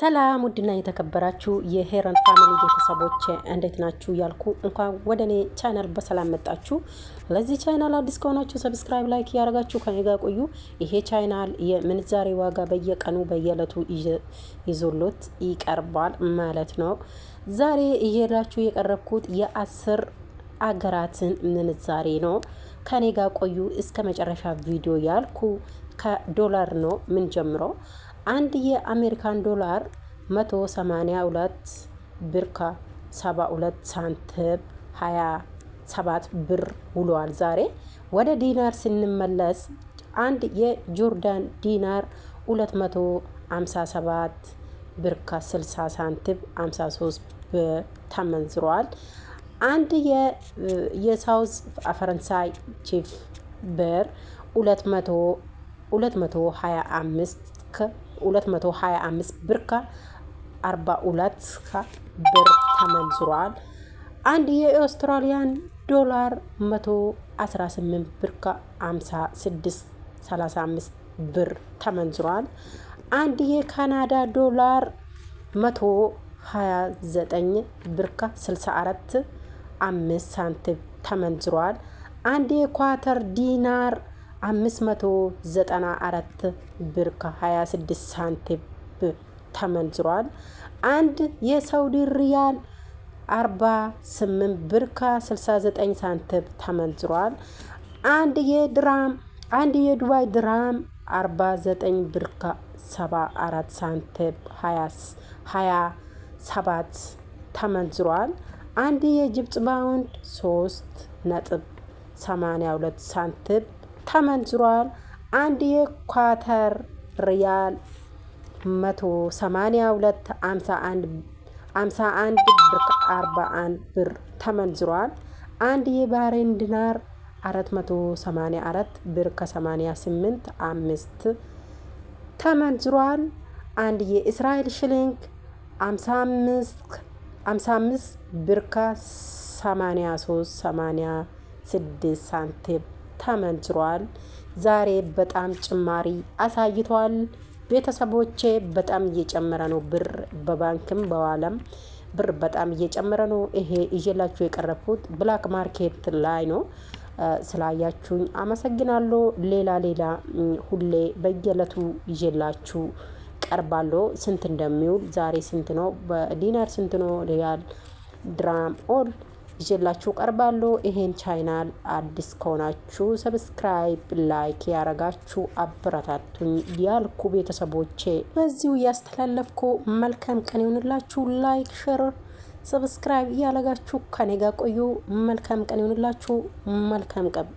ሰላም ውድና የተከበራችሁ የሄረን ፋሚሊ ቤተሰቦች እንዴት ናችሁ? ያልኩ እንኳን ወደኔ ቻናል በሰላም መጣችሁ። ለዚህ ቻናል አዲስ ከሆናችሁ ሰብስክራይብ፣ ላይክ ያደርጋችሁ ከኔ ጋር ቆዩ። ይሄ ቻናል የምንዛሬ ዋጋ በየቀኑ በየለቱ ይዞሎት ይቀርባል ማለት ነው። ዛሬ እየላችሁ የቀረብኩት የ10 አገራትን ምንዛሬ ነው። ከኔ ጋር ቆዩ እስከ መጨረሻ ቪዲዮ ያልኩ ከዶላር ነው ምን ጀምሮ አንድ የአሜሪካን ዶላር 182 ብር ከ72 ሳንቲም 27 ብር ውሏል። ዛሬ ወደ ዲናር ስንመለስ አንድ የጆርዳን ዲናር 257 ብር ከ60 ሳንቲም 53 ብር ተመንዝሯል። አንድ የሳውዝ ፈረንሳይ ቺፍ ብር 225 ብር ከ42 ብር ተመንዝሯል። አንድ የአውስትራሊያን ዶላር 118 ብር ከ56.35 ብር ተመንዝሯል። አንድ የካናዳ ዶላር 129 ብር ከ64.5 ሳንቲም ተመንዝሯል። አንድ የኳተር ዲናር 594 ብር ከ26 ሳንቲም ተመንዝሯል። አንድ የሳውዲ ሪያል 48 ብር ከ69 ሳንቲም ተመንዝሯል። አንድ የዱባይ ድራም 49 ብር ከ74 ሳንቲም 27 ተመንዝሯል። አንድ የግብጽ ፓውንድ 3.82 ሳንቲም ተመንዝሯል። አንድ የኳተር ሪያል 182.51 ብር 41 ብር ተመንዝሯል። አንድ የባህሬን ዲናር 484 ብር ከ88.5 ተመንዝሯል። አንድ የእስራኤል ሽሊንግ 55 ብር ከ83.86 ሳንቲም ተመንዝሯል። ዛሬ በጣም ጭማሪ አሳይቷል። ቤተሰቦቼ በጣም እየጨመረ ነው። ብር በባንክም በዋለም ብር በጣም እየጨመረ ነው። ይሄ ይዤላችሁ የቀረብኩት ብላክ ማርኬት ላይ ነው። ስላያችሁኝ አመሰግናለሁ። ሌላ ሁሌ በየለቱ ይዤላችሁ ቀርባለሁ። ስንት እንደሚውል ዛሬ ስንት ነው፣ በዲናር ስንት ነው፣ ሪያል ድራም ኦል ይዤላችሁ ቀርባለሁ። ይሄን ቻናል አዲስ ከሆናችሁ ሰብስክራይብ፣ ላይክ ያረጋችሁ አበረታቱኝ ያልኩ ቤተሰቦቼ በዚሁ ያስተላለፍኩ። መልካም ቀን ይሁንላችሁ። ላይክ፣ ሼር፣ ሰብስክራይብ ያረጋችሁ ከኔ ጋር ቆዩ። መልካም ቀን ይሁንላችሁ። መልካም ቀን